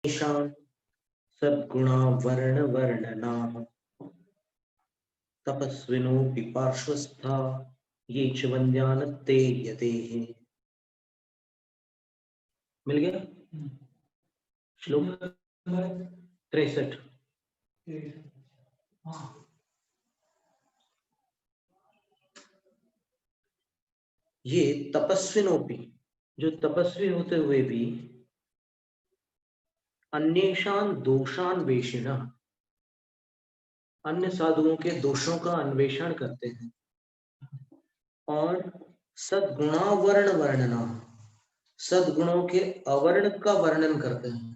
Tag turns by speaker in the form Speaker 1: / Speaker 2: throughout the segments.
Speaker 1: सद्गुणा वर्ण वर्णनाः तपस्विनोऽपि पार्श्वस्था ये च वन्द्यानत्ते यतेः। मिल गया श्लोक 63। ये तपस्विनोऽपि, जो तपस्वी होते हुए भी, अन्येषां दोषान वेशिणः, अन्य साधुओं के दोषों का अन्वेषण करते हैं, और सद्गुणा वर्ण वर्णना, सद्गुणों के अवर्ण का वर्णन करते हैं,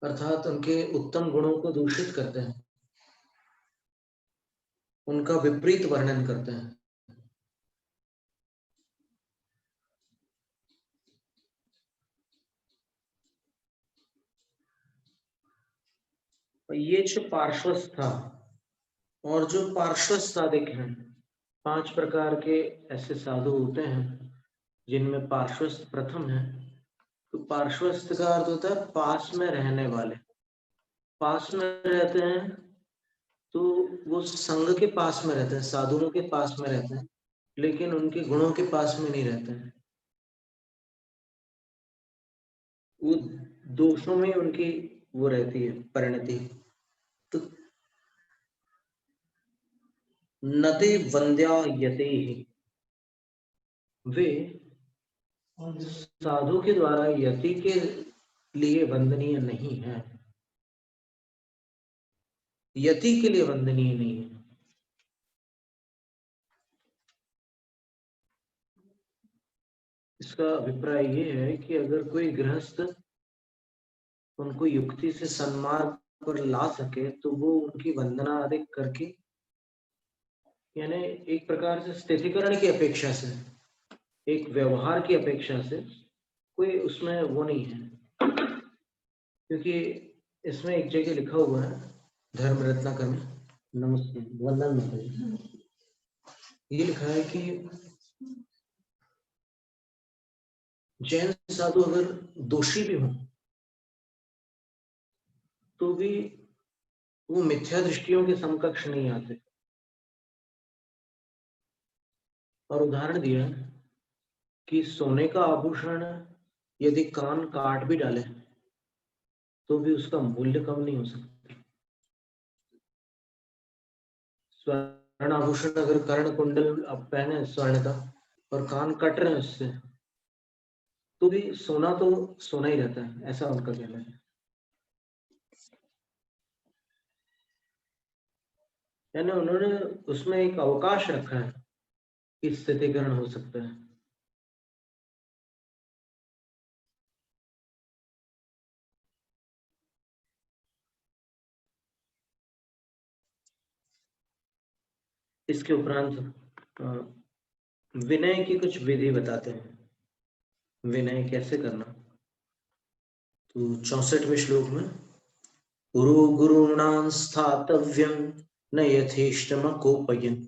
Speaker 1: अर्थात उनके उत्तम गुणों को दूषित करते हैं, उनका विपरीत वर्णन करते हैं। ये जो पार्श्वस्था, और जो पार्श्वस्थ साधिक हैं, 5 प्रकार के ऐसे साधु होते हैं जिनमें पार्श्वस्थ प्रथम है। तो पार्श्वस्थ का अर्थ होता है पास में रहने वाले। पास में रहते हैं तो वो संघ के पास में रहते हैं, साधुओं के पास में रहते हैं, लेकिन उनके गुणों के पास में नहीं रहते हैं। वो दोषों में उनकी वो रहती है परिणति। तो नदे वंद्या यते, वे साधु के द्वारा यति के लिए वंदनीय नहीं है, यति के लिए वंदनीय नहीं है। इसका अभिप्राय ये है कि अगर कोई गृहस्थ उनको युक्ति से सन्मार्ग पर ला सके तो वो उनकी वंदना आदि करके, यानी एक प्रकार से स्थितिकरण की अपेक्षा से, एक व्यवहार की अपेक्षा से कोई उसमें वो नहीं है। क्योंकि इसमें एक जगह लिखा हुआ है धर्म रत्नाकर में, नमस्ते वंदन में, ये लिखा है कि जैन साधु अगर दोषी भी हों तो भी वो मिथ्या दृष्टियों के समकक्ष नहीं आते। और उदाहरण दिया कि सोने का आभूषण यदि कान काट भी डाले तो भी उसका मूल्य कम नहीं हो सकता। स्वर्ण आभूषण अगर कर्ण कुंडल आप पहने स्वर्ण का और कान कट रहे हैं उससे, तो भी सोना तो सोना ही रहता है, ऐसा उनका कहना है। यानी उन्होंने उसमें एक अवकाश रखा है कि स्थितिकरण हो सकता है। इसके उपरांत विनय की कुछ विधि बताते हैं, विनय कैसे करना। तो 64वें श्लोक में गुरु गुरूणां स्थातव्यं न यथेष्टमकोपयन्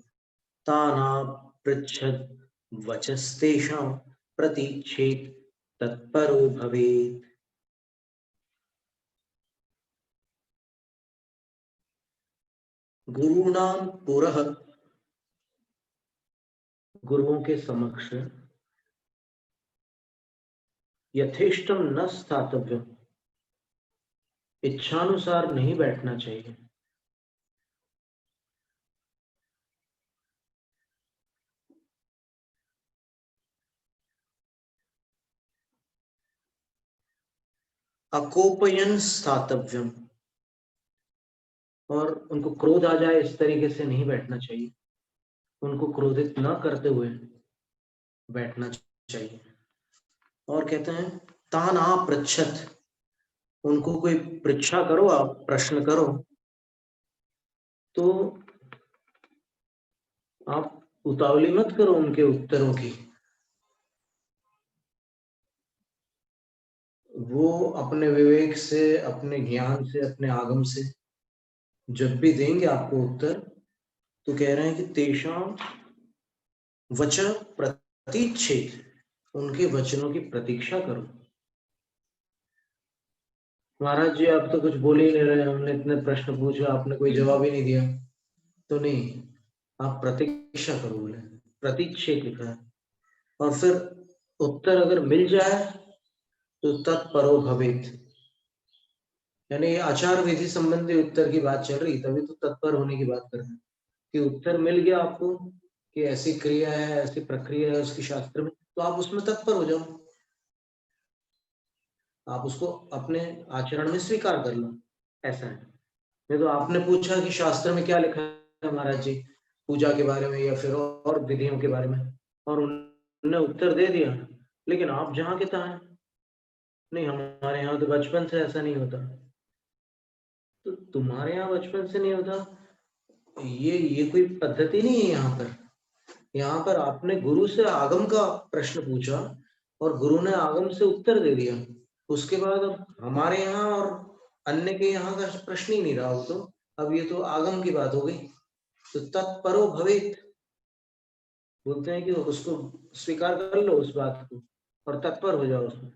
Speaker 1: तानापृच्छद् वचस्तेषां प्रतीच्छेत् तत्परो भवेत्। गुरूणां पुरः, गुरुओं के समक्ष, यथेष्टम न स्थातव्यम, इच्छानुसार नहीं बैठना चाहिए। अकोपयन स्थातव्यम, और उनको क्रोध आ जाए इस तरीके से नहीं बैठना चाहिए, उनको क्रोधित न करते हुए बैठना चाहिए। और कहते हैं तान आपृच्छत, उनको कोई परीक्षा करो, आप प्रश्न करो तो आप उतावली मत करो उनके उत्तरों की। वो अपने विवेक से, अपने ज्ञान से, अपने आगम से जब भी देंगे आपको उत्तर, तो कह रहे हैं कि तेषां वचन प्रतीच्छेद, उनके वचनों की प्रतीक्षा करो। महाराज जी आप तो कुछ बोल ही नहीं रहे, हमने इतने प्रश्न पूछे आपने कोई जवाब ही नहीं दिया। तो नहीं, आप प्रतीक्षा करो बोले, प्रतीक्षेप लिखा है। और फिर उत्तर अगर मिल जाए तो तत्परो भवेत, यानी ये आचार विधि संबंधी उत्तर की बात चल रही, तभी तो तत्पर होने की बात कर रहे हैं कि उत्तर मिल गया आपको कि ऐसी क्रिया है, ऐसी प्रक्रिया है उसकी शास्त्र में, तो आप उसमें तत्पर हो जाओ, आप उसको अपने आचरण में स्वीकार कर लो। ऐसा है। नहीं तो आपने पूछा कि शास्त्र में क्या लिखा है महाराज जी, पूजा के बारे में या फिर और विधियों के बारे में, और उन्होंने उत्तर दे दिया, लेकिन आप जहाँ के तहाँ हैं। नहीं, हमारे यहाँ तो बचपन से ऐसा नहीं होता। तो तुम्हारे यहाँ बचपन से नहीं होता, ये कोई पद्धति नहीं है यहाँ पर। यहाँ पर आपने गुरु से आगम का प्रश्न पूछा और गुरु ने आगम से उत्तर दे दिया। उसके बाद अब हमारे यहाँ और अन्य के यहाँ का प्रश्न ही नहीं रहा हो, तो अब ये तो आगम की बात हो गई। तो तत्परो भवेत बोलते हैं कि उसको स्वीकार कर लो उस बात को और तत्पर हो जाओ उसमें।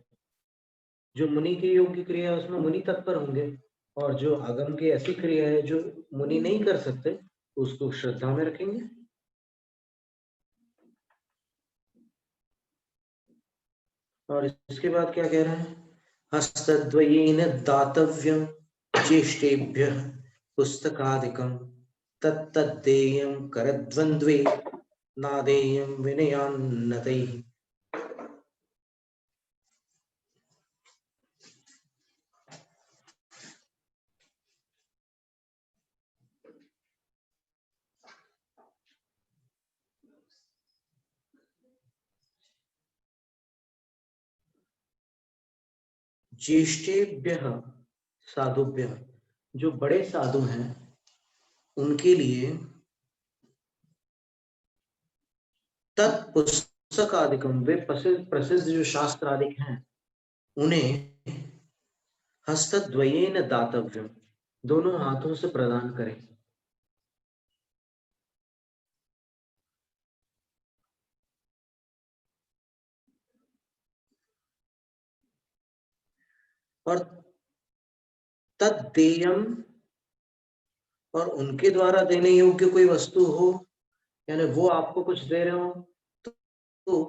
Speaker 1: जो मुनि की योग की क्रिया है उसमें मुनि तत्पर होंगे, और जो आगम की ऐसी क्रिया है जो मुनि नहीं कर सकते उसको श्रद्धा में रखेंगे। और इसके बाद क्या कह रहे हैं, हस्तद्वयेन दातव्यं ज्येष्ठेभ्यः पुस्तकादिकं तत्तद्देयं करद्वन्द्वे नादेयं विनयान्नतैः। ज्येष्ठेभ्यः साधुभ्यः, जो बड़े साधु हैं उनके लिए तत्पुस्तकादिकम, वे प्रसिद्ध प्रसिद्ध जो शास्त्र आदि हैं उन्हें हस्तद्वयेन दातव्यम, दोनों हाथों से प्रदान करें। और तद्देयम, और उनके द्वारा देने योग्य कोई वस्तु हो, यानी वो आपको कुछ दे रहे हो, तो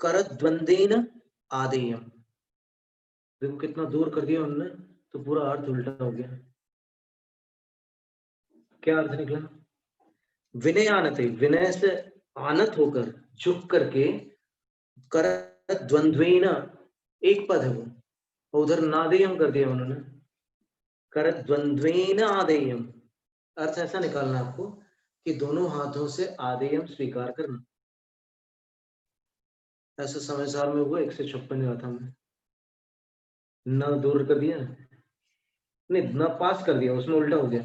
Speaker 1: करद्वंदेन आदेयम। देखो कितना दूर कर दिया उन्होंने, तो पूरा अर्थ उल्टा हो गया। क्या अर्थ निकला, विनय आनते, विनय से आनत होकर, झुक करके, कर द्वंद्वेन, एक पद है वो, और उधर नादेयम कर दिया उन्होंने, कर द्वंद्वेन आदेयम। अर्थ ऐसा निकालना आपको कि दोनों हाथों से आदेयम स्वीकार करना। ऐसा समय सार में हुआ 156 गाथा में, न दूर कर दिया, नहीं न पास कर दिया, उसमें उल्टा हो गया।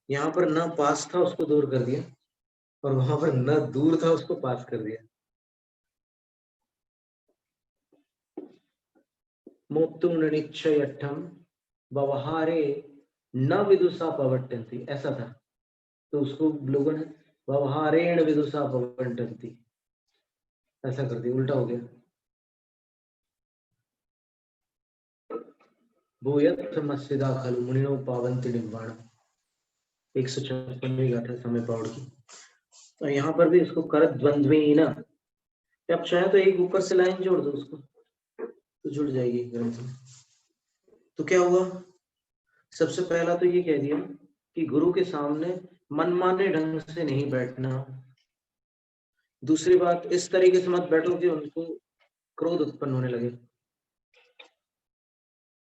Speaker 1: यहाँ पर न पास था उसको दूर कर दिया, और वहां पर न दूर था उसको पास कर दिया। मोक्तुनिच्छयठम व्यवहारे न विदुषा पवट्टन्ति, ऐसा था, तो उसको लोगों ने व्यवहारेण विदुषा पवट्टन्ति ऐसा कर दिया, उल्टा हो गया। भूयत्थमस्सिदा खलु मुनिनो पावन्ति निर्वाणम्, 156वीं गाथा समय पावड़ की। तो यहाँ पर भी इसको कर द्वंद्वेन, अब चाहे तो एक ऊपर से लाइन जोड़ दो उसको, तो जुड़ जाएगी ग्रंथ में। तो क्या हुआ, सबसे पहला तो ये कह दिया कि गुरु के सामने मनमाने ढंग से नहीं बैठना। दूसरी बात, इस तरीके से मत बैठो कि उनको क्रोध उत्पन्न होने लगे।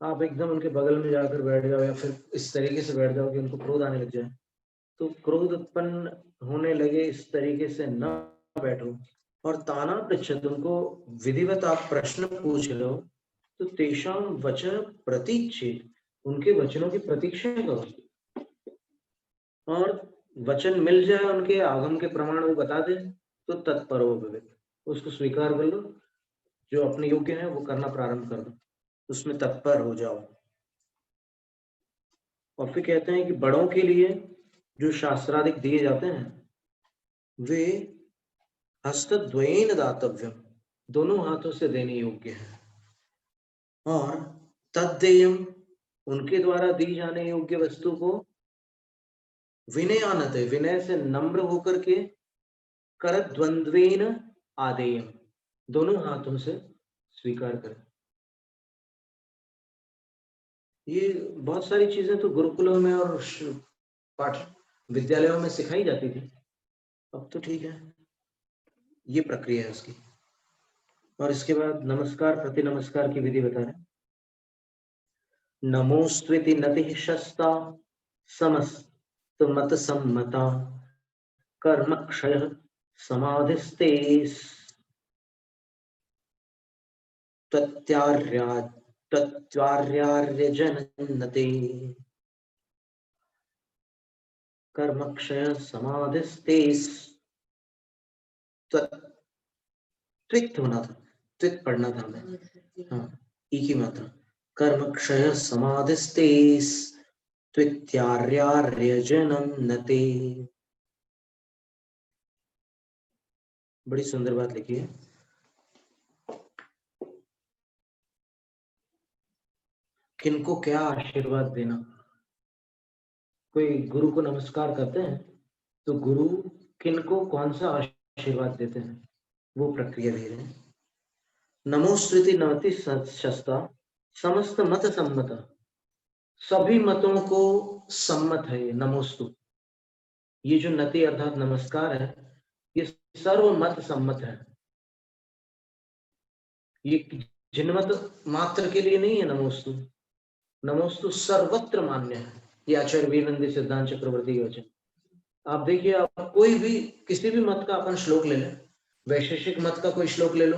Speaker 1: आप एकदम उनके बगल में जाकर बैठ जाओ या फिर इस तरीके से बैठ जाओ कि उनको क्रोध आने लग जाए, तो क्रोध उत्पन्न होने लगे इस तरीके से न बैठो। और ताना पृच्छत, उनको विधिवत आप प्रश्न पूछ रहे हो, तो तेषां वचन प्रतीक्षेत, उनके वचनों की प्रतीक्षा करो, और वचन मिल जाए उनके आगम के प्रमाण वो बता दे तो तत्परो भवेत्, उसको स्वीकार कर लो, जो अपने योग्य है वो करना प्रारंभ कर दो, उसमें तत्पर हो जाओ। और फिर कहते हैं कि बड़ों के लिए जो शास्त्रादिक दिए जाते हैं वे हस्तद्वयेन दातव्यम, दोनों हाथों से देने योग्य है। और तद्देयम, उनके द्वारा दी जाने योग्य वस्तु को विनयानते, विनय से नम्र होकर के, करद्वंद्वेन आदेयम, दोनों हाथों से स्वीकार करें। ये बहुत सारी चीजें तो गुरुकुलों में और पाठ विद्यालयों में सिखाई जाती थी, अब तो ठीक है, ये प्रक्रिया है उसकी। और इसके बाद नमस्कार प्रति नमस्कार की विधि बता रहे। नमोस्त्विति नतिः शस्ता समस्त मत सम्मता कर्म क्षय समाधिस्ते तत्त्वार्यार्यजनन्नते। कर्म क्षय समाधिस्ते, त्वित होना था, त्वित पढ़ना था हमें, हाँ ई की मात्रा। कर्म क्षय समाधिस्ते त्वित्यार्यार्यजनन्नते। बड़ी सुंदर बात लिखी है। किनको क्या आशीर्वाद देना। कोई गुरु को नमस्कार करते हैं तो गुरु किनको कौन सा आशीर्वाद देते हैं, वो प्रक्रिया दे रहे हैं। नमोस्तुति नमति शस्ता समस्त मत सम्मत, सभी मतों को सम्मत है ये नमोस्तु। ये जो नति अर्थात नमस्कार है, ये सर्व मत सम्मत है। ये जिनमत मात्र के लिए नहीं है नमोस्तु, नमोस्तु सर्वत्र मान्य है। ये आचार्य वीरनंदी सिद्धांत चक्रवर्ती के वचन। आप देखिए, आप कोई भी किसी भी मत का अपन श्लोक ले लें, वैशेषिक मत का कोई श्लोक ले लो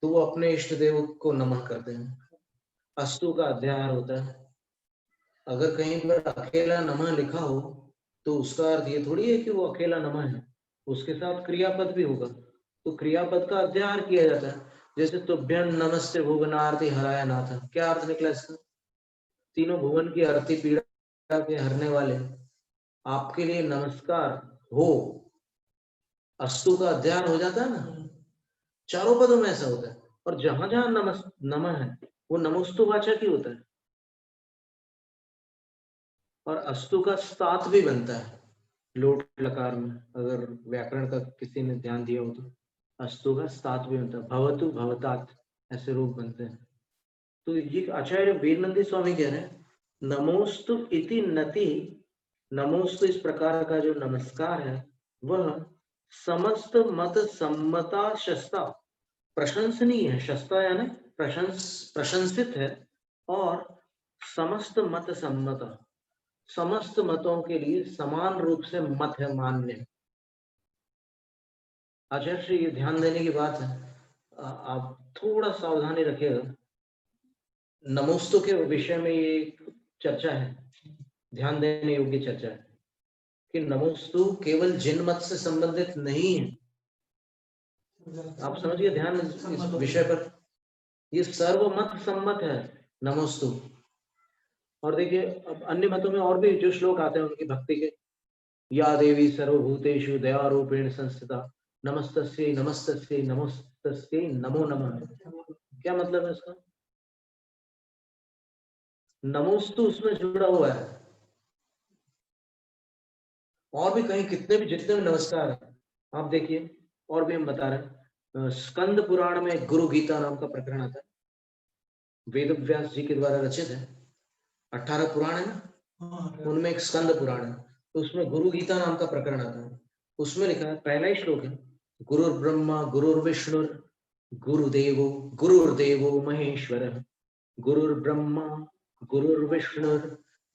Speaker 1: तो वो अपने इष्ट देव को नमः करते हैं, अस्तु का अध्याय होता है। अगर कहीं पर अकेला नमः लिखा हो तो उसका अर्थ ये थोड़ी है कि वो अकेला नमः है, उसके साथ क्रियापद भी होगा, तो क्रियापद का अध्याय किया जाता है। जैसे तुभ्यं नमस्ते भुवनार्ति हराय नाथ, क्या अर्थ निकला इसका? तीनों भुवन की हरती पीड़ा के हरने वाले आपके लिए नमस्कार हो, अस्तु का अध्ययन हो जाता है ना, चारों पदों में ऐसा होता है। और जहां जहां नमः है वो नमोस्तु वाचक ही होता है। और अस्तु का साथ भी बनता है लोट लकार में, अगर व्याकरण का किसी ने ध्यान दिया हो तो अस्तु का साथ भी बनता है, भवतु भवतात, ऐसे रूप बनते हैं। तो ये आचार्य वीरनंदी स्वामी कह रहे हैं नमोस्तु इति नति, नमोस्तु इस प्रकार का जो नमस्कार है वह समस्त मत सम्मता शस्ता, प्रशंसनीय है, शस्ता यानी प्रशंसित है, और समस्त मत सम्मता, समस्त मतों के लिए समान रूप से मत है, मान्य। आचार्य ये ध्यान देने की बात है, आप थोड़ा सावधानी रखिएगा, नमोस्तु के विषय में ये चर्चा है, ध्यान देने योग्य चर्चा है कि नमोस्तु केवल जिन मत से संबंधित नहीं है। आप समझिए ध्यान इस विषय पर, ये सर्व मत सम्मत है नमोस्तु। और देखिए अब अन्य मतों में और भी जो श्लोक आते हैं उनकी भक्ति के, या देवी सर्वभूतेषु दयारूपेण संस्थिता नमस्तस्यै नमस्तस्यै नमस्तस्यै नमो नमः। क्या मतलब है इसका? नमोस्तु उसमें जुड़ा हुआ है, और भी कहीं कितने भी जितने भी नमस्कार है आप देखिए। और भी हम बता रहे हैं, स्कंद पुराण में गुरु गीता नाम का प्रकरण आता है, वेद व्यास जी के द्वारा रचित है। 18 पुराण है ना, उनमें एक स्कंद पुराण है, तो उसमें गुरु गीता नाम का प्रकरण आता है। उसमें लिखा है, पहला ही श्लोक है, गुरुर्ब्रह्मा गुरुर्विष्णु गुरुदेवो गुरुर्देवो महेश्वर, गुरुर्ब्रह्मा गुरुर्विष्णु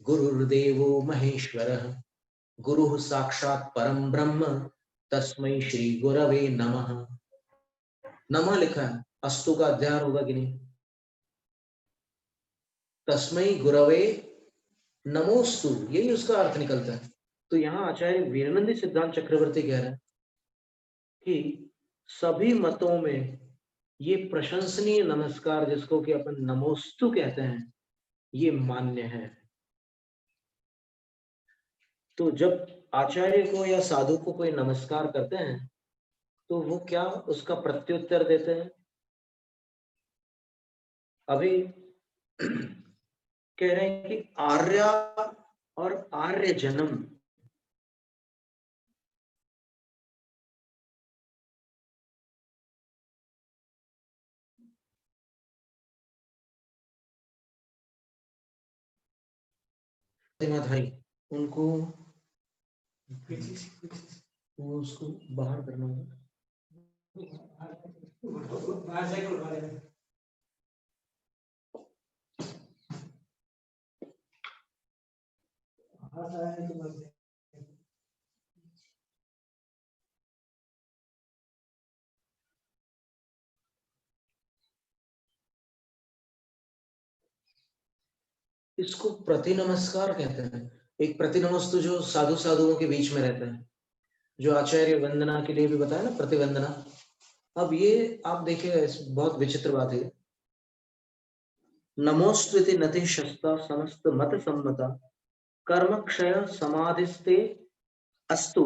Speaker 1: गुरुर्देवो महेश्वर, गुरु साक्षात परम ब्रह्म तस्मै श्री गुरवे नमः। नमः लिखा है, अस्तु का अध्याय होगा कि नहीं? तस्मै गुरवे नमोस्तु, यही उसका अर्थ निकलता है। तो यहाँ आचार्य वीरनंदी सिद्धांत चक्रवर्ती कह रहे हैं कि सभी मतों में ये प्रशंसनीय नमस्कार जिसको कि अपन नमोस्तु कहते हैं, ये मान्य है। तो जब आचार्य को या साधु को कोई नमस्कार करते हैं तो वो क्या उसका प्रत्युत्तर देते हैं? अभी कह रहे हैं कि आर्या और आर्य जन्म प्रतिमाधारी उनको वो उसको बाहर करना होगा। इसको प्रति नमस्कार कहते हैं। एक प्रति नमस्तु जो साधु साधुओं के बीच में रहता है, जो आचार्य वंदना के लिए भी बताया ना, प्रतिवंदना। अब ये आप देखिए, बहुत विचित्र बात है। नमोस्तुति नति शस्ता समस्त मत सम्मता कर्म क्षय समाधिस्ते अस्तु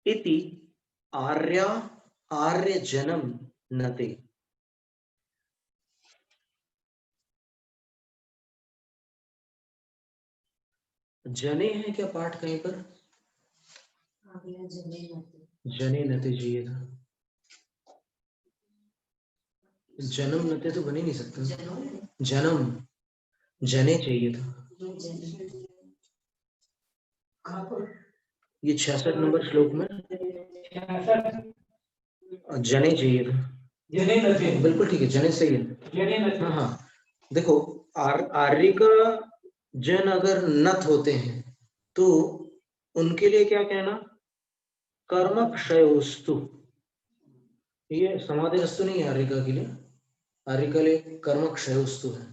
Speaker 1: इति आर्या आर्य जन्म नते। जने है क्या पाठ कहीं पर? जने नते चाहिए था, जन्म नते तो बन ही नहीं सकता। जन्म जने चाहिए था। ये 66 नंबर श्लोक में जने चाहिए था। बिल्कुल ठीक है, जने सही है। हाँ हाँ, देखो आर्य का जन अगर नथ होते हैं तो उनके लिए क्या कहना? कर्म क्षयोस्तु। ये समाधिस्तु नहीं है आर्यिका के लिए, आर्यिका के लिए कर्म क्षयोस्तु है।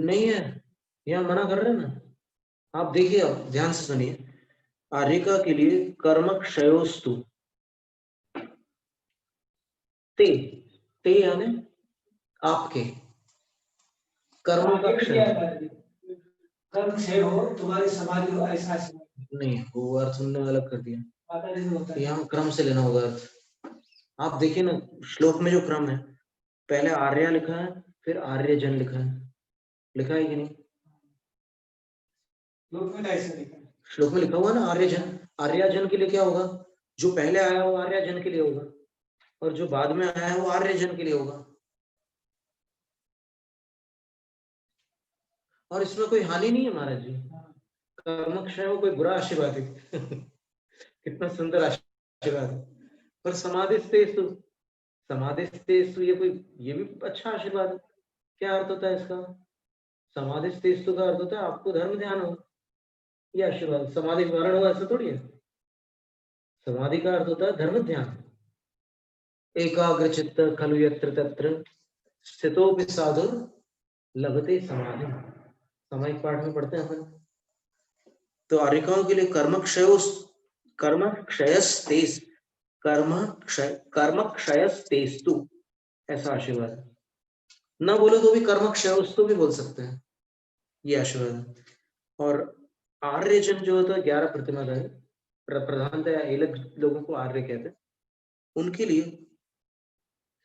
Speaker 1: नहीं है, यहाँ मना कर रहे हैं ना। आप देखिए, आप ध्यान से सुनिए। आर्यिका के लिए कर्म क्षयोस्तु, ते ते यानी आपके कर्मों का क्षय। कर्म क्षय हो, तुम्हारी समाधि हो, ऐसा नहीं, वो अर्थ उन्होंने अलग कर दिया। यहाँ क्रम से लेना होगा अर्थ। आप देखिए ना, श्लोक में जो क्रम है, पहले आर्या लिखा है, फिर आर्य जन लिखा है। लिखा है कि नहीं? श्लोक में लिखा हुआ ना आर्य जन। आर्य जन के लिए क्या होगा? जो पहले आया वो आर्य जन के लिए होगा, और जो बाद में आया है वो आर्य जन के लिए होगा। और इसमें कोई हानि नहीं है महाराज जी। कर्मक्षय हो कोई बुरा आशीर्वाद है। कितना सुंदर आशीर्वाद है। पर समाधिस्तेषु, समाधिस्तेषु ये कोई, ये भी अच्छा आशीर्वाद है। क्या अर्थ होता है इसका? समाधिस्तेषु का अर्थ होता है आपको धर्म ध्यान हो। ये आशीर्वाद, समाधि मरण हो ऐसा थोड़ी है। समाधि का अर्थ होता है धर्म ध्यान। एकाग्र चित्त खलु यत्र तत्र स्थितोपि साधु लभते समाधि। सामायिक पाठ में पढ़ते हैं अपन। तो आर्यिकाओं के लिए कर्म क्षयस्तेस, कर्म क्षयस्तेस्तु ऐसा आशीर्वाद है। न बोले तो भी कर्म क्षयस्तु भी बोल सकते हैं, ये आशीर्वाद है। और आर्य जन जो होता है 11 प्रतिमा का है, प्रधानतया एलग लोगों को आर्य कहते हैं। उनके लिए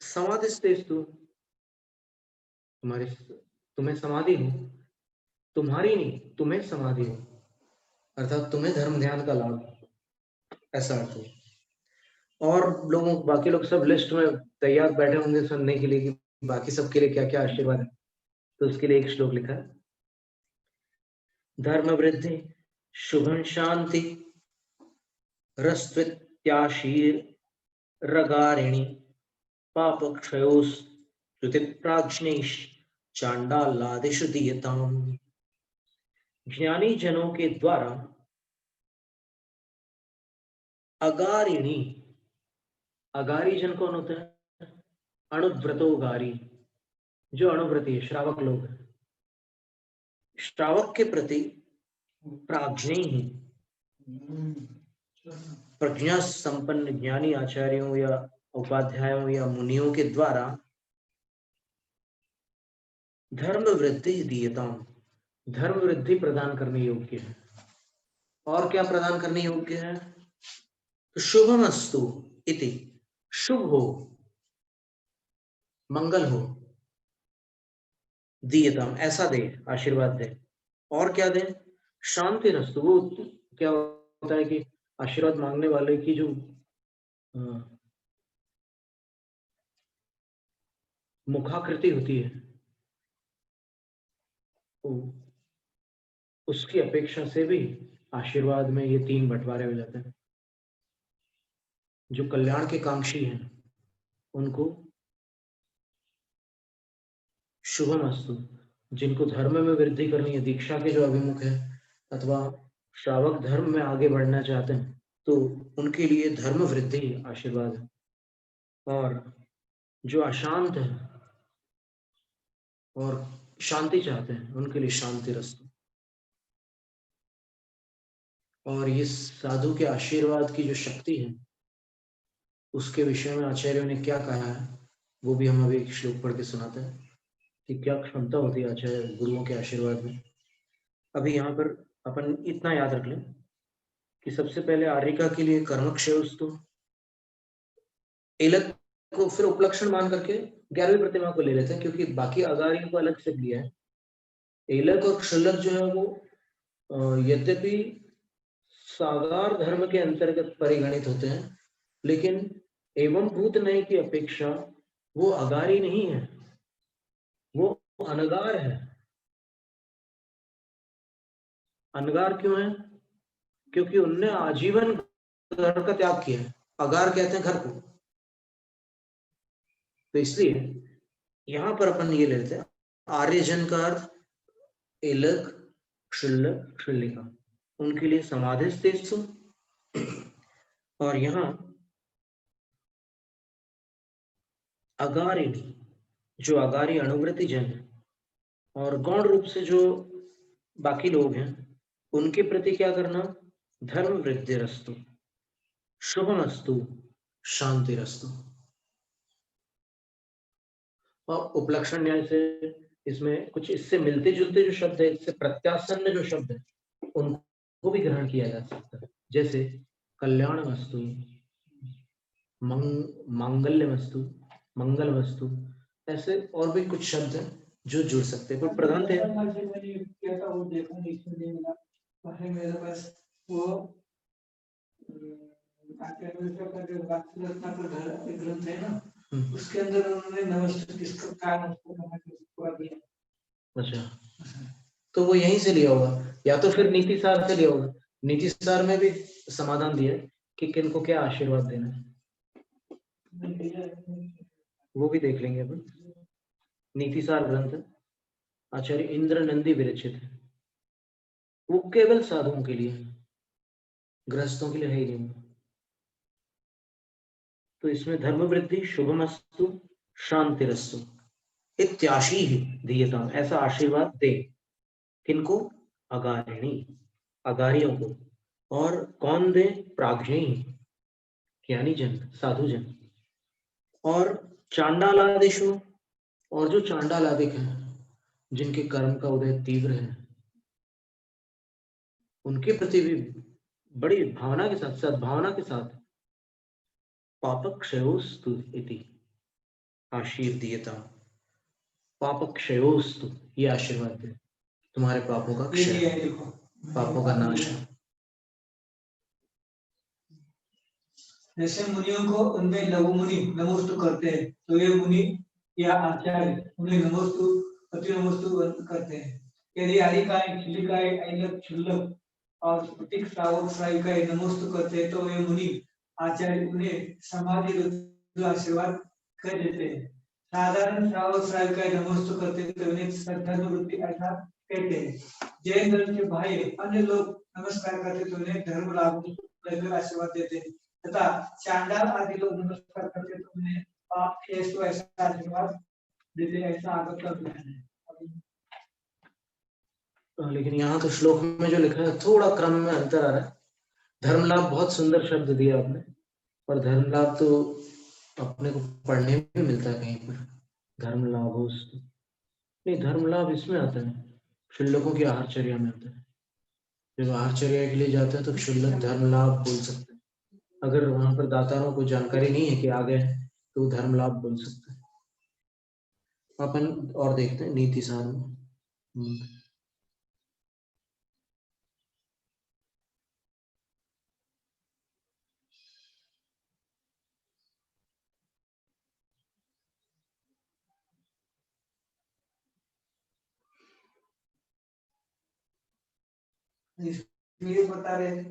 Speaker 1: समाधिस्तेस्तु, तुम्हारी तुम्हें समाधि हो, तुम्हारी नहीं तुम्हें समाधि हो, अर्थात तुम्हें धर्म ध्यान का लाभ, ऐसा अर्थ है। और लोगों, बाकी लोग सब लिस्ट में तैयार बैठे होंगे सुनने के लिए कि बाकी सबके लिए क्या क्या आशीर्वाद है। तो उसके लिए एक श्लोक लिखा है। धर्म वृद्धि शुभं शांति रस्त्याशीर रगारिणी पाप क्षयोस स्तुति प्राज्ञेश चांडालादिषु दीयताम। ज्ञानी जनों के द्वारा अगारिणी, अगारी जन कौन होता है? अणुव्रतोगारी, जो अणुव्रती है, श्रावक लोग। श्रावक के प्रति प्राज्ञेय, प्रज्ञा संपन्न ज्ञानी आचार्यों या उपाध्यायों या मुनियों के द्वारा धर्म वृद्धि दीयताम, धर्म वृद्धि प्रदान करने योग्य है। और क्या प्रदान करने योग्य है? तो शुभमस्तु इति, शुभ हो, मंगल हो। दीयताम, ऐसा दे, आशीर्वाद दे। और क्या दे? शांति रस्तु। वो क्या होता है कि आशीर्वाद मांगने वाले की जो मुखाकृति होती है, तो उसकी अपेक्षा से भी आशीर्वाद में ये 3 बंटवारे हो जाते हैं। जो कल्याण के कांक्षी हैं उनको शुभमस्तु, जिनको धर्म में वृद्धि करनी है, दीक्षा के जो अभिमुख है अथवा श्रावक धर्म में आगे बढ़ना चाहते हैं, तो उनके लिए धर्म वृद्धि आशीर्वाद है। और जो अशांत है और शांति चाहते हैं उनके लिए शांति रस्तु। और ये साधु के आशीर्वाद की जो शक्ति है उसके विषय में आचार्यों ने क्या कहा है वो भी हम अभी एक श्लोक पढ़ के सुनाते हैं कि क्या क्षमता होती है आचार्य गुरुओं के आशीर्वाद में। अभी यहाँ पर अपन इतना याद रख लें कि सबसे पहले आर्यिका के लिए कर्मक्षयस्तु, एलक को फिर उपलक्षण मान करके 11वीं प्रतिमा को ले लेते हैं, क्योंकि बाकी अगारियों को अलग से लिया है। एलक और क्षुल्लक जो है वो यद्यपि सागार धर्म के अंतर्गत परिगणित होते हैं, लेकिन एवं भूत नय की अपेक्षा वो अगारी नहीं है, वो अनगार है। अनगार क्यों है? क्योंकि उनने आजीवन घर का त्याग किया है। अगार कहते हैं घर को, तो इसलिए यहां पर अपन ये लेते हैं आर्यजन का अर्थ एलक, क्षुल्लक, क्षुल्लिका, उनके लिए समाधिस्तेषु। और यहाँ अगारिणी, जो अगारी अनुवृत्ति जन है, और गौण रूप से जो बाकी लोग हैं उनके प्रति क्या करना? धर्म वृद्धि रस्तु, शुभमस्तु, शांति रस्तु। और उपलक्षण न्याय से इसमें कुछ इससे मिलते जुलते जो शब्द है, इससे प्रत्यासन्न जो शब्द है उनको भी ग्रहण किया जा सकता है, जैसे कल्याण वस्तु, मांगल्य वस्तु, मंगल वस्तु, ऐसे और भी कुछ शब्द हैं जो जुड़ सकते हैं। पर प्रधान थे ग्रंथ है ना, उसके अंदर उन्होंने नमस्ते किसका कारण दिया। अच्छा, तो वो यहीं से लिया होगा या तो फिर नीति सार से लिया होगा। नीति सार में भी समाधान दिया है कि किनको क्या आशीर्वाद देना है, वो भी देख लेंगे अपन। नीति सार ग्रंथ आचार्य इंद्र नंदी विरचित है, वो केवल साधुओं के लिए, गृहस्थों के लिए है ही नहीं। तो इसमें धर्म वृद्धि, शुभमस्तु, शांतिरस्तु इत्याशी ही दीयताम, ऐसा आशीर्वाद दे। किनको? अगारिणी, अगारियों को। और कौन दे? प्राज्ञी, ज्ञानी जन, साधु जन। और चांडालादिशु, और जो चांडालादिक हैं, जिनके कर्म का उदय तीव्र है, उनके प्रति भी बड़ी भावना के साथ, सद्भावना के साथ पापक्षयोस्तु इति आशीर्दीयता, पापक्षयोस्तु, ये आशीर्वाद दे, तुम्हारे पापों का क्षय, पापों का नाश है। जैसे मुनियों को उनमें लघु मुनि नमोस्तु करते हैं, तो ये मुनि या आचार्य उन्हें नमोस्तु, अति नमोस्तु करते हैं। यदि आर्यिकाएं, क्षुल्लिकाएं, ऐलक, क्षुल्लक और स्फटिक, श्रावक, श्राविकाएं नमोस्तु करते हैं, तो ये मुनि आचार्य उन्हें समाधि रूप आशीर्वाद कर देते हैं। साधारण श्रावक, श्राविकाएं नमोस्तु करते हैं, तो उन्हें श्रद्धानुवृत्ति ऐसा कहते हैं। जैन धर्म के भाई अन्य लोग नमस्कार करते, तो उन्हें धर्म लाभ आशीर्वाद देते हैं। तथा चांडाल आदि लोग नमस्कार करते, तो उन्हें पाप क्षेय तो ऐसा आशीर्वाद देते, ऐसा आगत का विधान है। लेकिन यहाँ तो श्लोक में जो लिखा है थोड़ा क्रम में अंतर आ रहा है। धर्म लाभ, बहुत सुंदर शब्द दिया आपने, और धर्म लाभ तो अपने को पढ़ने में मिलता है कहीं पर, धर्म लाभ नहीं, धर्म लाभ इसमें आता है, क्षुल्लकों की आहारचर्या में आता है। जब आहारचर्या के लिए जाते हैं तो क्षुल्लक धर्म लाभ बोल सकते हैं। अगर वहां पर दातारों को जानकारी नहीं है कि आ गए तो धर्म लाभ बोल सकते हैं। अपन और देखते हैं नीति सार में।
Speaker 2: इसलिए बता रहे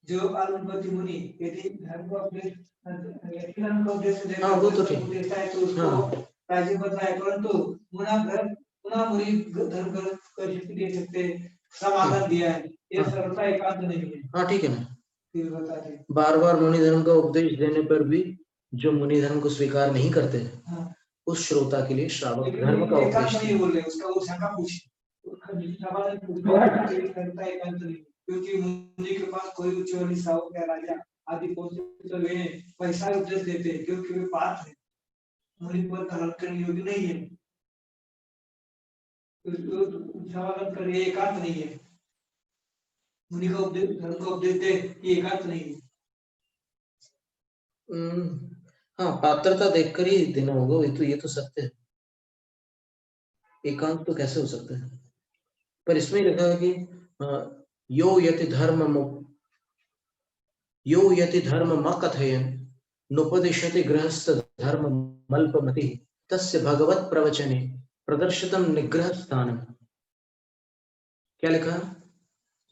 Speaker 2: जो अरुणपति मुनि यदि धर्म को
Speaker 1: हाँ वो तो ठीक
Speaker 2: देता है तो उसको राज्य बताए, परंतु पुनः मुनि धर्म कर दे सकते समाधान दिया है, ये सर्वथा एकांत नहीं है।
Speaker 1: हाँ ठीक है ना,
Speaker 2: फिर बता रहे
Speaker 1: बार बार मुनि धर्म का उपदेश देने पर भी जो मुनि धर्म को स्वीकार नहीं करते हैं,
Speaker 2: हाँ।
Speaker 1: उस श्रोता के लिए श्रावक धर्म का उपदेश
Speaker 2: नहीं बोल रहे, उसका वो शंका पूछे क्योंकि मुनि के पास कोई उच्च श्रावक या राजा आदि पहुंचे तो वे पैसा उपदेश देते हैं, क्योंकि वे पाप है, मुनि पर ग्रहण करने योग्य नहीं है, समाधान कर ये एकांत नहीं है, मुनि का उपदेश धर्म का उपदेश दे ये एकांत नहीं है।
Speaker 1: हाँ पात्रता देखकर ही देना होगा, ये तो सत्य है, एकांत तो कैसे हो सकता है। पर इसमें लिखा है कि यो यति धर्म मकथयन् नोपदिश्यते गृहस्थ धर्म मल्पमति तस्य भगवत प्रवचने प्रदर्शितम निग्रह स्थानम। क्या लिखा है?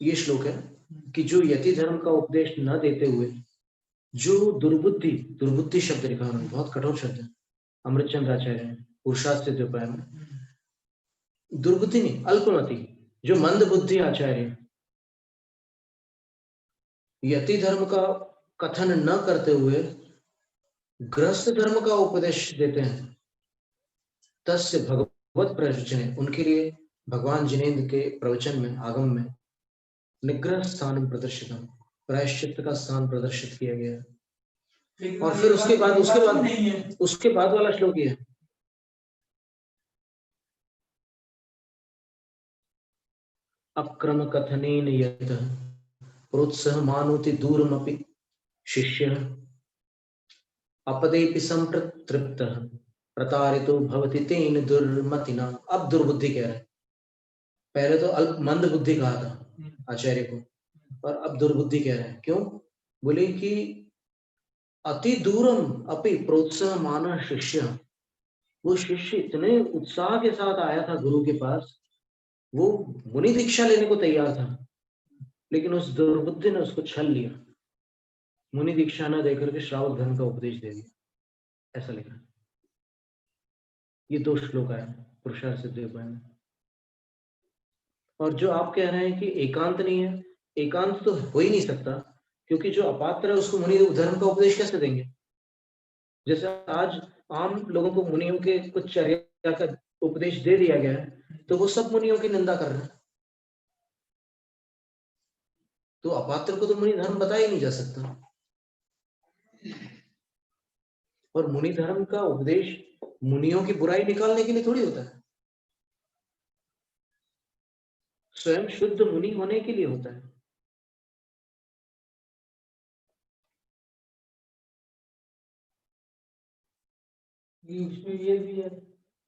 Speaker 1: ये श्लोक है कि जो यति धर्म का उपदेश न देते हुए जो दुर्बुद्धि शब्द लिखा है, बहुत कठोर शब्द है, अमृतचंद्र आचार्य पुरुषार्थ उपाय में, दुर्बुद्धि नहीं, अल्पमति, जो मंद बुद्धि आचार्य यति धर्म का कथन न करते हुए गृहस्थ धर्म का उपदेश देते हैं, तस्य भगवत प्रवचन, उनके लिए भगवान जिनेन्द्र के प्रवचन में, आगम में निग्रह स्थान प्रदर्शित, प्रायश्चित्त का स्थान प्रदर्शित किया गया है। और फिर उसके बाद वाला श्लोक ये है, अक्रम कथनेन यतः प्रोत्साह मानोति दूरमपि शिष्य अपदेपि संप्रतृप्तः प्रतारितो भवति तेन दुर्मतिना। अब दुर्बुद्धि कह रहे हैं, पहले तो अल्प मंद बुद्धि कहा था आचार्य को, और अब दुर्बुद्धि कह रहे हैं। क्यों? बोले कि अति दूरम अपि प्रोत्साह माना शिष्य, वो शिष्य इतने उत्साह के साथ आया था गुरु के पास, वो मुनि दीक्षा लेने को तैयार था, लेकिन उस दुर्बुद्धि ने उसको छल लिया, मुनि दीक्षा न देकर के श्रावक धर्म का उपदेश दे दिया, ऐसा लिखा। ये 2 श्लोक आए पुरुषार्थ सिद्धि उपाय में। और जो आप कह रहे हैं कि एकांत नहीं है, एकांत तो हो ही नहीं सकता, क्योंकि जो अपात्र है उसको मुनि धर्म का उपदेश कैसे देंगे? जैसे आज आम लोगों को मुनियों के कुछ चर्या का उपदेश दे दिया गया है, तो वो सब मुनियों की निंदा कर रहे हैं, तो अपात्र को तो मुनि धर्म बता ही नहीं जा सकता। और मुनि धर्म का उपदेश मुनियों की बुराई निकालने के लिए थोड़ी होता है, स्वयं शुद्ध मुनि होने के लिए होता है।
Speaker 2: उसमें ये भी है,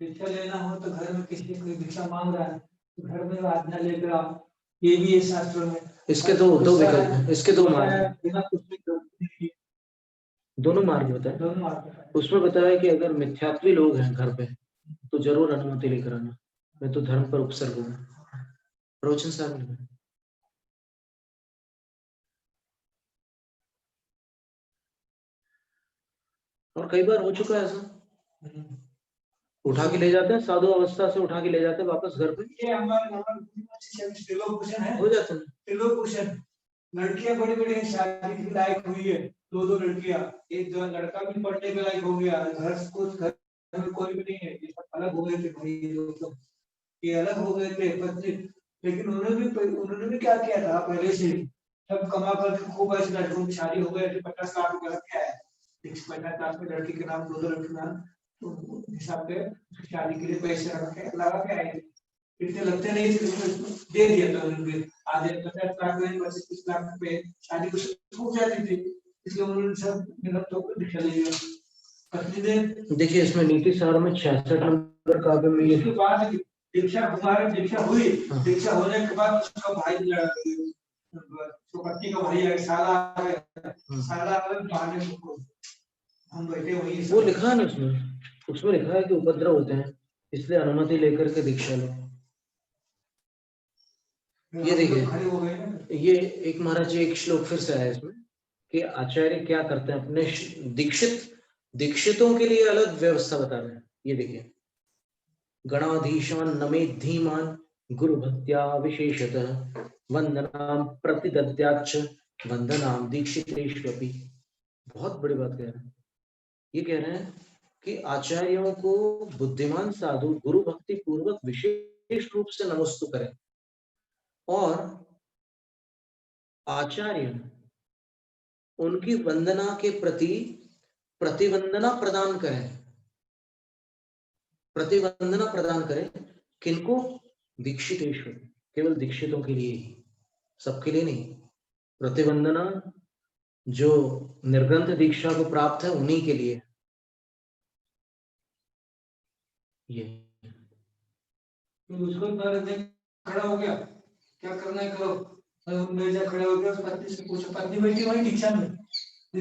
Speaker 2: भिक्षा लेना हो तो घर में किसी कोई भिक्षा मांग रहा है तो घर में आज्ञा लेकर आप, ये भी है शास्त्रों में।
Speaker 1: इसके दो विकल्प हैं, इसके 2 मार्ग,
Speaker 2: बिना कुछ भी
Speaker 1: दोनों मार्ग बताए। उसमें बताया कि अगर मिथ्यात्वी लोग हैं घर पे तो जरूर अनुमति लेकर आना, मैं तो धर्म पर उपसर्ग हूँ, प्रवचन साहब ने। और कई बार हो चुका है ऐसा, उठा के ले जाते हैं, साधु अवस्था से उठा के ले जाते हैं वापस घर पे,
Speaker 2: ये हमारे
Speaker 1: हो जाता है।
Speaker 2: लड़कियां बड़ी बड़ी शादी के लायक हुई है, 2 लड़कियां, एक जो लड़का भी पढ़ने के लायक हो गया, घर में कोई भी नहीं है, ये सब अलग हो गए थे भाई, ये अलग हो गए थे पत्नी, लेकिन उन्होंने भी क्या किया था, पहले से सब कमा कर खूब ऐसे लड़कों की शादी हो गए थे, 50 लाख रुपए लग गया है, 50 लाख में लड़की के नाम 2 लड़की नाम, तो हिसाब से शादी के लिए पैसे लगा के आए थे, इतने लगते नहीं थे, दे दिया था उन्होंने, आधे 50 लाख में 25 लाख रुपए शादी को छूट जाती थी, इसलिए उन्होंने सब निरंतर दीक्षा ले लिया।
Speaker 1: देखिए इसमें नीति सार में 66 नंबर काव्य में ये
Speaker 2: उसके बाद दीक्षा हमारे दीक्षा हुई,
Speaker 1: हाँ।
Speaker 2: दीक्षा होने के बाद उसका भाई तो पत्नी का भाई है साला आ गया, साला बहाने को हम बैठे वहीं
Speaker 1: वो लिखा है ना उसमें लिखा है कि उपद्रव होते हैं, इसलिए अनुमति लेकर के दीक्षा लो। ये देखिए
Speaker 2: खड़े हो गए ना।
Speaker 1: ये एक महाराज जी एक श्लोक फिर से आया इसमें कि आचार्य क्या करते हैं अपने दीक्षितों के लिए अलग व्यवस्था बता रहे हैं। ये देखिए, गणाधीशान नमेत धीमान गुरु भक्त्या विशेषतः वंदनाम प्रतिदद्याच्च वंदनाम दीक्षितेष्वपि। बहुत बड़ी बात कह रहे हैं। ये कह रहे हैं कि आचार्यों को बुद्धिमान साधु गुरु भक्ति पूर्वक विशेष रूप से नमस्तु करें और आचार्य उनकी वंदना के प्रति प्रतिवंदना प्रदान करें। प्रतिवंदना प्रदान करें किनको? दीक्षितेश्वर, केवल दीक्षितों के लिए ही, सबके लिए नहीं। प्रतिवंदना जो निर्ग्रंथ दीक्षा को प्राप्त है उन्हीं के लिए। ये
Speaker 2: तो उसको खड़ा हो गया, क्या करना है करो। मिर्जा खड़े हो गया, पत्नी से पूछा, पत्नी बैठी वही दीक्षा में आ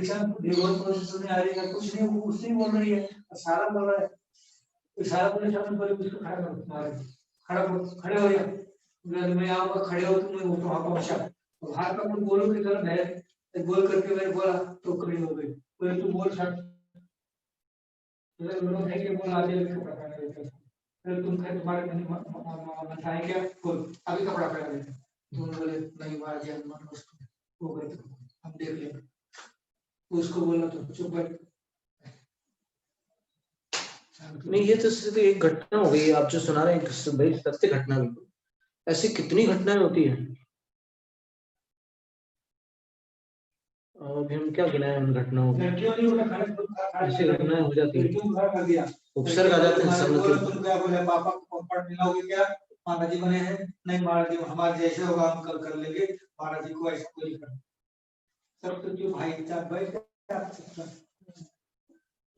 Speaker 2: रही है, कुछ नहीं, वो उससे बोल रही है, सारा बोल रहा है, इशारा बोले सामने बोले उसको खड़ा करो, खड़े हो गया। मैं आऊंगा, खड़े हो तुम वहां पहुंचा, तो हाथ का कुछ बोलो की तरफ है, बोल करके मैंने बोला तो खड़ी हो गई। बोले तू बोल सर, लोग है कि बोल आते फिर तुम कहे तुम्हारे मन है क्या, बोल अभी कपड़ा पहना देते। तुम बोले नहीं महाराज जी मन हो गए, तो हम देख लेंगे। उसको बोलना तो चुप बैठ।
Speaker 1: नहीं, ये तो सिर्फ एक घटना हो गई, आप जो सुना रहे हैं भाई सत्य घटना। बिल्कुल ऐसी कितनी घटनाएं होती है। अभी हम क्या गिनाए उन घटनाओं को, ऐसी घटनाएं हो जाती है, उपसर्ग आ जाते हैं संग के ऊपर।
Speaker 2: तुम क्या बोले, पापा को पढ़ मिलाओगे क्या, महाराज जी बने हैं, नहीं महाराज जी हमारे जैसे होगा हम कल कर लेंगे, महाराज जी को ऐसा कोई कर सब तो क्यों भाई साहब बैठ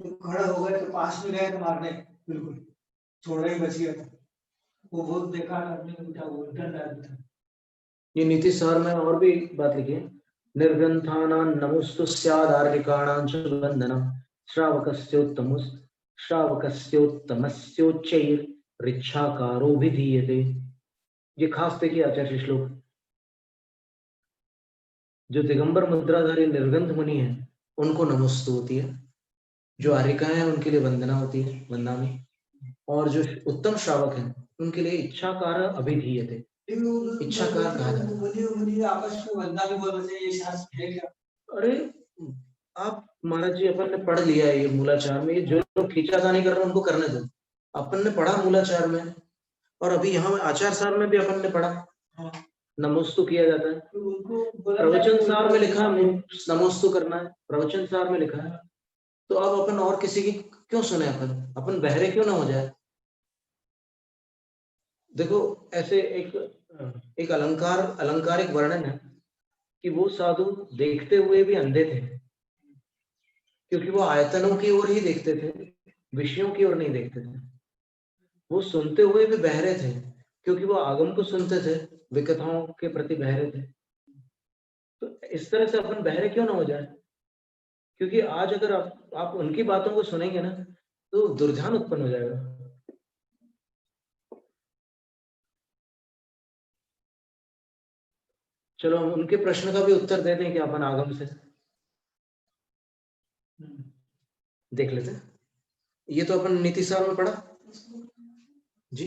Speaker 2: तो खड़ा हो गए, तो पास में गए तो मारने, बिल्कुल छोड़ा ही बच गया था। वो बहुत बेकार आदमी था, वो डर था।
Speaker 1: ये नीति सार में और भी बात लिखी है, निर्ग्रंथानां नमोस्तु स्यादार्यकाणां च वंदनम् श्रावकस्योत्तमस्योच्चैर् ऋच्छाकारो विधीयते। ये खास देखिए आचार्य श्लोक, जो दिगंबर मुद्राधारी निर्गंध मुनि है उनको नमोस्तु होती है, जो आर्यकाएं हैं उनके लिए वंदना होती है, वंदनामि, और जो उत्तम श्रावक हैं उनके लिए इच्छाकार अभिधीयते, इच्छाकार कहा जाता है।
Speaker 2: आपस में वंदना भी बोलना चाहिए, शास्त्र है क्या?
Speaker 1: अरे आप महाराज जी अपन ने पढ़ लिया है ये मूलाचार में, जो लोग खींचातानी कर रहे हैं उनको करने दो। अपन ने पढ़ा मूलाचार में, और अभी यहाँ आचार सार में भी अपन ने पढ़ा नमोस्तु किया जाता है। प्रवचन सार में लिखा है नमोस्तु करना है, प्रवचन सार में लिखा है। तो अब अपन और किसी की क्यों सुने, अपन बहरे क्यों ना हो जाए। देखो ऐसे एक अलंकारिक वर्णन है कि वो साधु देखते हुए भी अंधे थे, क्योंकि वो आयतनों की ओर ही देखते थे, विषयों की ओर नहीं देखते थे। वो सुनते हुए भी बहरे थे, क्योंकि वो आगम को सुनते थे, विकथाओं के प्रति बहरे थे। तो इस तरह से अपन बहरे क्यों ना हो जाए, क्योंकि आज अगर आप उनकी बातों को सुनेंगे ना तो दुर्ध्यान उत्पन्न हो जाएगा। चलो हम उनके प्रश्न का भी उत्तर दे दें कि अपन आगम से देख लेते हैं। ये तो अपन नीति सार में पढ़ा जी,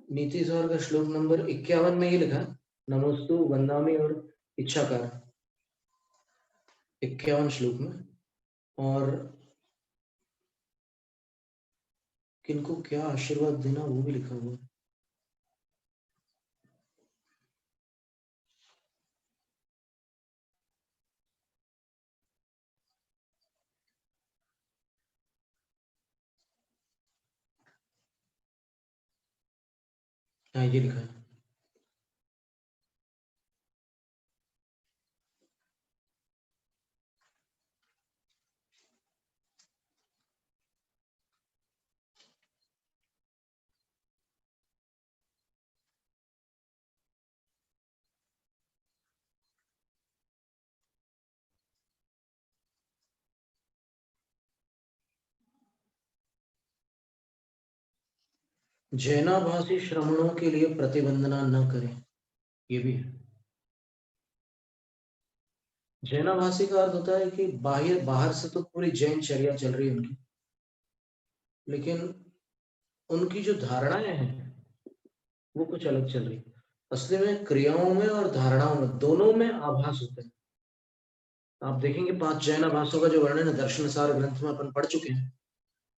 Speaker 1: नीति सार का श्लोक नंबर 51 में ये लिखा, नमोस्तु वंदामि और इच्छाकार, 51 श्लोक में। और किनको क्या आशीर्वाद देना वो भी लिखा हुआ है। हाँ ये लिखा है, जैनाभासी श्रमणों के लिए प्रतिबंधना न करें, ये भी है। जैनाभासी का अर्थ होता है कि बाहर से तो पूरी जैन चर्या चल रही है उनकी, लेकिन उनकी जो धारणाएं हैं वो कुछ अलग चल रही है। असली में क्रियाओं में और धारणाओं में दोनों में आभास होते हैं। आप देखेंगे 5 जैनाभासों का जो वर्णन है दर्शन सार ग्रंथ में अपन पढ़ चुके हैं,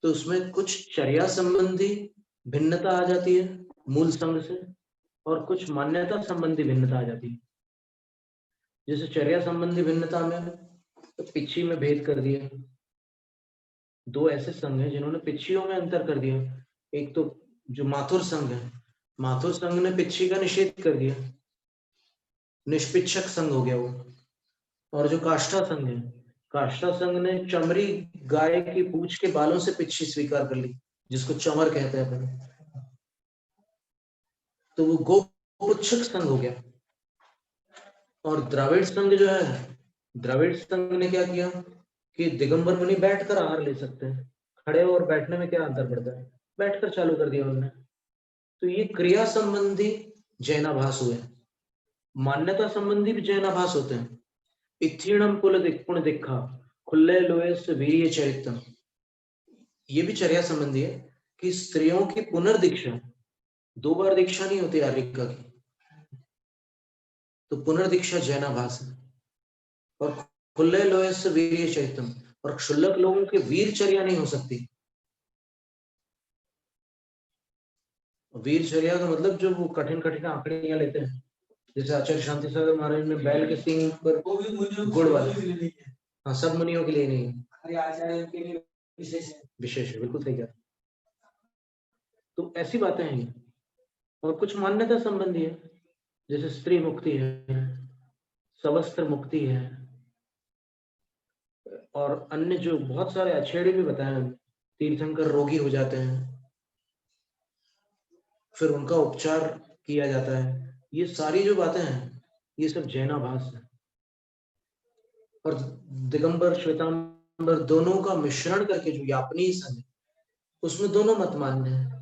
Speaker 1: तो उसमें कुछ चर्या संबंधी भिन्नता आ जाती है मूल संघ से, और कुछ मान्यता संबंधी भिन्नता आ जाती है। जैसे चर्या संबंधी भिन्नता में तो पिच्छी में भेद कर दिया। 2 ऐसे संघ हैं जिन्होंने पिच्छियों में अंतर कर दिया। एक तो जो माथुर संघ है, माथुर संघ ने पिच्छी का निषेध कर दिया, निष्पिक्षक संघ हो गया वो। और जो काष्ठा संघ है, काष्ठा संघ ने चमरी गाय की पूंछ के बालों से पिच्छी स्वीकार कर ली, जिसको चमर कहते हैं अपन, तो वो गोपुच्छक संघ हो गया। और द्रविड़ संघ जो है, द्रविड़ संघ ने क्या किया कि दिगंबर मुनि बैठकर आहार ले सकते हैं, खड़े और बैठने में क्या अंतर पड़ता है, बैठकर चालू कर दिया उन्होंने। तो ये क्रिया संबंधी जैनाभास हुए। मान्यता संबंधी भी जैनाभास होते हैं। इत्थीणम कुल पुण्य दिखा खुल्ले लोहे से वीर्य चरितम, ये भी चर्या संबंधी है कि स्त्रियों की पुनर्दीक्षा, 2 बार दीक्षा नहीं होती आर्यिका की, तो पुनर्दीक्षा जैनाभास है। और खुले लोहे से वीर्य चरितम, और क्षुल्लक लोगों के वीरचर्या नहीं हो सकती। वीरचर्या का मतलब जो वो कठिन कठिन आंकड़ियां लेते हैं, जैसे आचार्य शांति सागर महाराज ने बैल के सींग पर गुड़ वाला, हाँ सब मुनियों के लिए नहीं है, आचार्य के लिए विशेष है, बिल्कुल सही कहा। तो ऐसी बातें हैं। और कुछ मान्यता संबंधी है, जैसे स्त्री मुक्ति है, सवस्त्र मुक्ति है, और अन्य जो बहुत सारे अछेड़े भी बताए। तीर्थंकर रोगी हो जाते हैं, फिर उनका उपचार किया जाता है। ये सारी जो बातें हैं ये सब जैनाभास है। और दिगंबर श्वेतांबर दोनों का मिश्रण करके जो यापनी संघ है, उसमें दोनों मत मान्य है,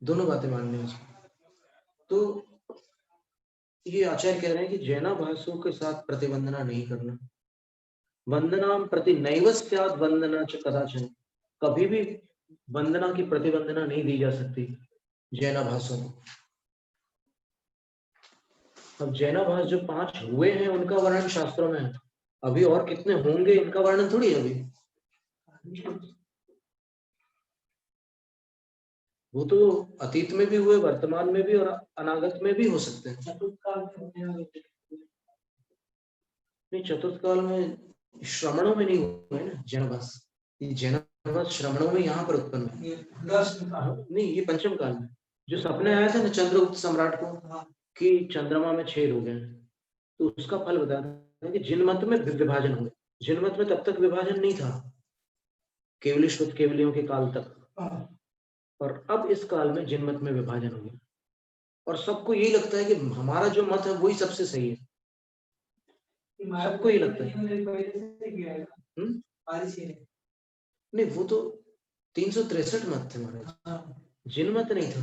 Speaker 1: दोनों बातें मानने हैं। तो ये आचार्य कह रहे हैं कि जैनाभासों के साथ प्रतिबंधना नहीं करना। वंदना प्रति नैव स्यात् वंदना च कदाचन, कभी भी वंदना की प्रतिबंधना नहीं दी जा सकती जैनाभासों को। अब जैनाभास जो 5 हुए हैं उनका वर्णन शास्त्रों में है, अभी और कितने होंगे इनका वर्णन थोड़ी है अभी। वो तो अतीत में भी हुए, वर्तमान में भी और अनागत में भी हो सकते हैं। नहीं, चतुर्थ काल में श्रमणों में नहीं हुए ना जैनाभास। जैनाभास श्रमणों में यहाँ पर उत्पन्न है। नहीं, ये पंचम काल में जो सपने आया था ना चंद्रगुप्त सम्राट को कि चंद्रमा में छेद हो गए, तो उसका फल बताया कि जिनमत में विभाजन हुए। जिनमत में तब तक विभाजन नहीं था, केवली शुद्ध केवलियों के काल तक, और अब इस काल में जिनमत में विभाजन हो गया। और सबको यही लगता है कि हमारा जो मत है वही सबसे सही है, सबको ये लगता है। नहीं, वो तो 363 मत थे महाराज, जिनमत नहीं था।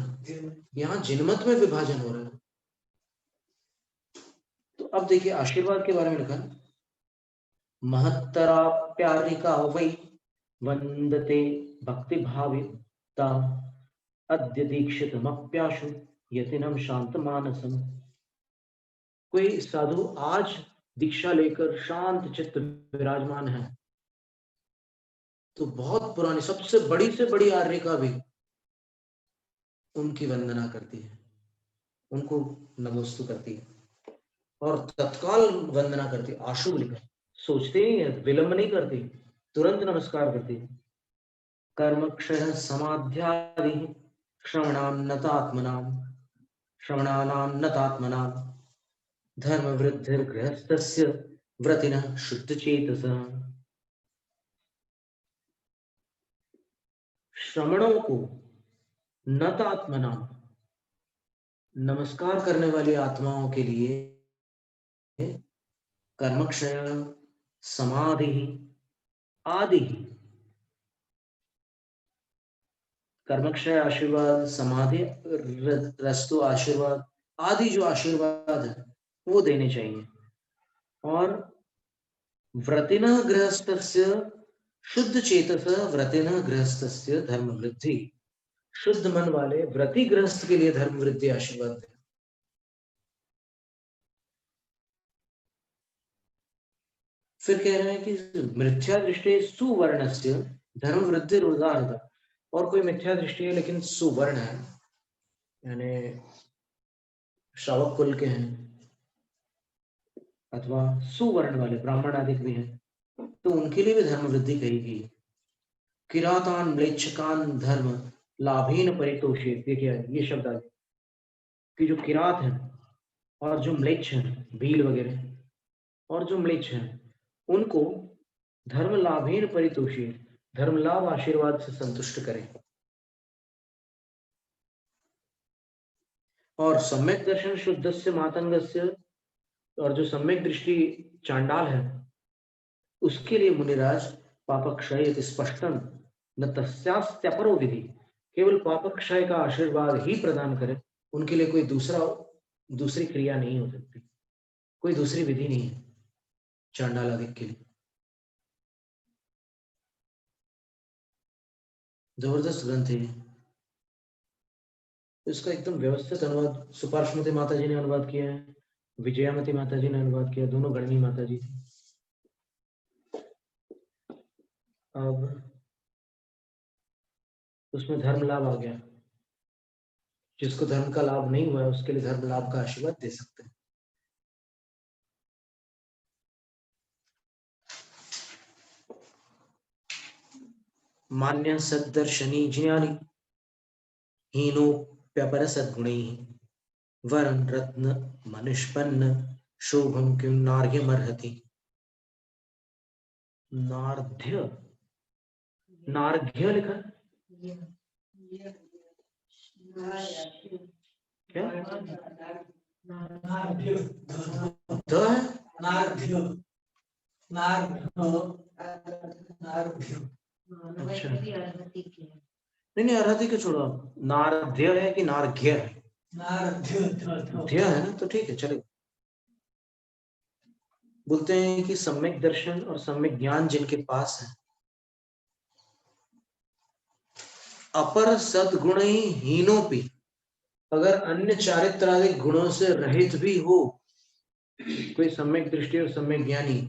Speaker 1: यहाँ जिनमत में विभाजन हो रहा है। तो अब देखिए आशीर्वाद के बारे में लिखा, महत्तराप्यारिका वै वंदते भक्ति भाविता अद्य दीक्षितमप्याशु यतिनम शांत मानसम। कोई साधु आज दीक्षा लेकर शांत चित्त विराजमान है, तो बहुत पुरानी सबसे बड़ी से बड़ी आर्यिका भी उनकी वंदना करती है, उनको नमोस्तु करती है, और तत्काल वंदना करती है। आशु लिखा, सोचते ही है, विलंब नहीं करती, तुरंत नमस्कार करती है। कर्म क्षय समाध्यादि श्रवणान्नतात्मनाम श्रवणानाम नतात्मनाम धर्म वृद्धिर गृहस्थस्य व्रतिनः शुद्ध चेतसः। श्रवणों को नतात्मनाम, नमस्कार करने वाली आत्माओं के लिए कर्मक्षय समाधि आदि कर्मक्षय आशीर्वाद, समाधि रस्तु आशीर्वाद आदि जो आशीर्वाद है वो देने चाहिए। और व्रतिनः गृहस्थस्य शुद्ध चेतस व्रतिनः गृहस्थस्य धर्म वृद्धि, शुद्ध मन वाले व्रति गृहस्थ के लिए धर्म वृद्धि आशीर्वाद दें। फिर कह रहे हैं कि मिथ्या दृष्टि सुवर्णस्य धर्म वृद्धि उदाहरण, और कोई मिथ्या दृष्टि है लेकिन सुवर्ण है, यानी श्रावक कुल के हैं अथवा सुवर्ण वाले ब्राह्मण आदि भी हैं, तो उनके लिए भी धर्म वृद्धि कही गई। किरातान म्लेच्छकान धर्म लाभीन परितोषित, देखिए ये शब्द आगे कि जो किरात हैं और जो म्लेच्छ हैं, भील वगैरह, और जो म्लेच्छ हैं उनको धर्म लाभीन परितोषित, धर्म लाभ आशीर्वाद से संतुष्ट करें। और सम्यक दर्शन शुद्धस्य मातंगस्य, और जो सम्यक दृष्टि चांडाल है उसके लिए मुनिराज पापक्षय स्पष्टम न तस्यास्त्यपरो विधि, केवल पापक्षय का आशीर्वाद ही प्रदान करे, उनके लिए कोई दूसरी क्रिया नहीं हो सकती, कोई दूसरी विधि नहीं है चांडाल आदि के लिए। जबरदस्त ग्रंथ है। इसका एकदम व्यवस्थित अनुवाद सुपार्श्वमती माता जी ने अनुवाद किया है, विजयामती माता जी ने अनुवाद किया, दोनों गणनी माता जी थी। अब उसमें धर्म लाभ आ गया, जिसको धर्म का लाभ नहीं हुआ है उसके लिए धर्म लाभ का आशीर्वाद दे सकते हैं। मान्य सद्दर्शनी ज्ञानी हीनोप्यपर सद्गुणैः वरं रत्न मनुष्पन्न शोभम किं नार्घ्यमर्हति। नार्घ्य, नार्घ्य लिखा क्या? ध है? अच्छा नहीं, अर्हति को छोड़ो, नार्घ्य है कि नार्घ्य है? नार्घ्य है ना, तो ठीक है चलेगा। बोलते हैं कि सम्यक दर्शन और सम्यक ज्ञान जिनके पास है, अपर सद्गुण हीनोपि, अगर अन्य चारित्रादिक गुणों से रहित भी हो कोई सम्यक दृष्टि और सम्यक ज्ञानी,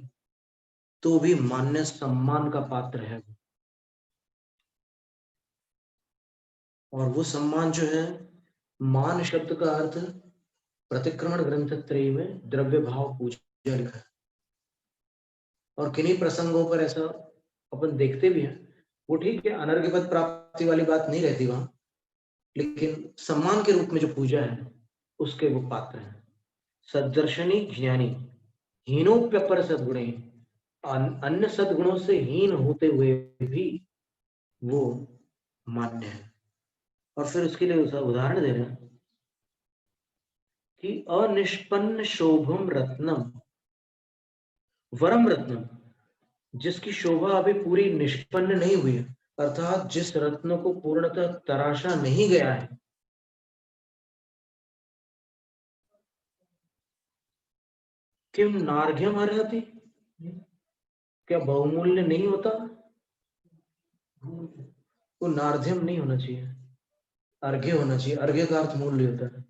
Speaker 1: तो भी मान्य सम्मान का पात्र है। और वो सम्मान जो है, मान शब्द का अर्थ प्रतिक्रमण ग्रंथ त्रयी में द्रव्य भाव पूजा लिखा है। और किन्हीं प्रसंगों पर ऐसा अपन देखते भी हैं, वो ठीक है, अनर्घ्यपद प्राप्ति वाली बात नहीं रहती वहां, लेकिन सम्मान के रूप में जो पूजा है उसके वो पात्र है। सद्दर्शनी ज्ञानी हीनोप्यपर सद्गुणे, अन्य सद्गुणों से हीन होते हुए भी वो मान्य है। और फिर उसके लिए उसका उदाहरण दे रहे हैं कि अनिष्पन्न शोभम रत्नम वरम रत्नम, जिसकी शोभा अभी पूरी निष्पन्न नहीं हुई है, अर्थात जिस रत्न को पूर्णतः तराशा नहीं गया है, किम नार्घ्यम अर्हति, क्या बहुमूल्य नहीं होता? वो नार्घ्यम नहीं होना चाहिए, अर्घ्य होना चाहिए। अर्घ्य का अर्थ मूल्य होता है,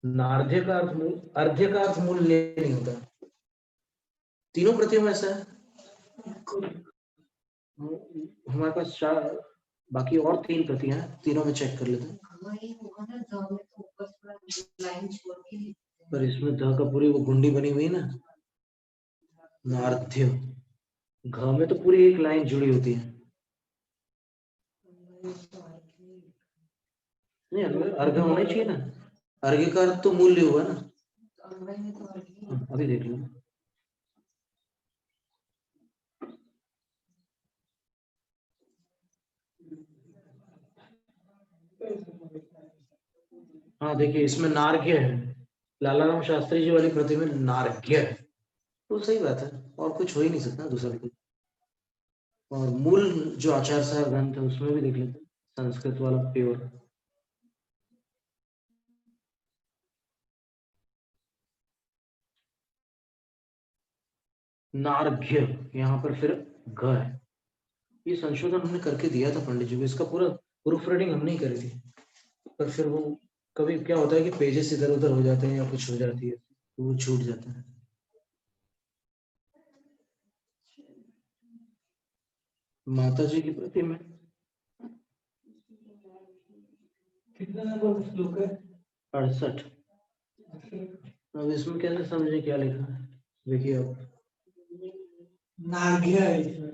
Speaker 1: नार्घ्य का अर्थ अर्घ्य का अर्थ मूल्य नहीं होता। तीनों प्रतियों में ऐसा है। हमारे पास बाकी और 3 प्रतियां हैं, तीनों में चेक कर लेते हैं। पर इसमें ध का पूरी वो गुंडी बनी हुई है ना, नार्घ्य, घ में तो पूरी एक लाइन जुड़ी होती है। नहीं, अर्घ होना चाहिए ना, अर्घ्य का अर्थ तो मूल्य हुआ ना। अभी देख लो, हाँ देखिए इसमें नार्घ्य है, लालाराम शास्त्री जी वाली प्रति में नार्घ्य है, तो सही बात है, और कुछ हो ही नहीं सकता दूसरा कुछ। और मूल जो आचार्य साहब ग्रंथ है उसमें भी देख लेते हैं, संस्कृत वाला प्योर। नार्घ्य, यहाँ पर फिर घ है। ये संशोधन हमने करके दिया था पंडित जी को, इसका पूरा प्रूफ रीडिंग हमने ही करी थी, पर फिर वो कभी क्या होता है कि पेजेस इधर उधर हो जाते हैं या कुछ हो जाती है तो वो छूट जाता है। माता जी की प्रतिमा
Speaker 2: कितना नंबर श्लोक है?
Speaker 1: 68। अब इसमें कैसे समझे क्या लिखा है, देखिए आप।
Speaker 2: नार्घ्य है इसमें।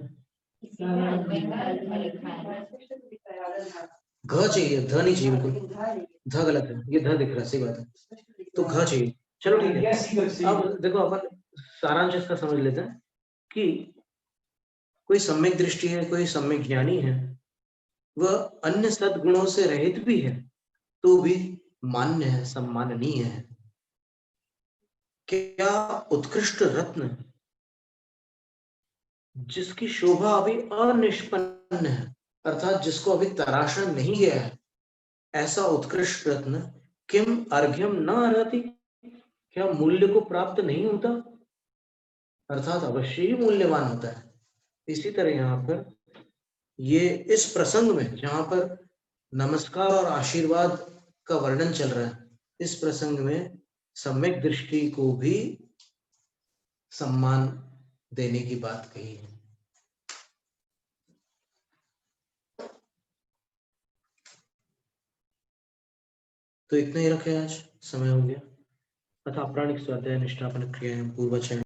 Speaker 1: घ चाहिए, ध नहीं चाहिए बिल्कुल, ध गलत है, ये ध दिख रहा है, सही बात है, तो घ चाहिए। चलो ठीक है, अब देखो अपन सारांश इसका समझ लेते हैं कि कोई सम्यक दृष्टि है, कोई सम्यक ज्ञानी है, वह अन्य सद्गुणों से रहित भी है तो भी मान्य है, सम्माननीय है। क्या उत्कृष्ट रत्न जिसकी शोभा अभी अनिष्पन्न है, अर्थात जिसको अभी तराशा नहीं गया है, ऐसा उत्कृष्ट रत्न किम अर्घ्यम न अर्हति, क्या मूल्य को प्राप्त नहीं होता, अर्थात अवश्य ही मूल्यवान होता है। इसी तरह यहाँ पर ये इस प्रसंग में जहां पर नमस्कार और आशीर्वाद का वर्णन चल रहा है, इस प्रसंग में सम्यक दृष्टि को भी सम्मान देने की बात कही है। तो इतना ही रखें, आज समय हो गया। तथा प्राणिक स्वाध्याय निष्ठापन क्रियाएं पूर्वचरण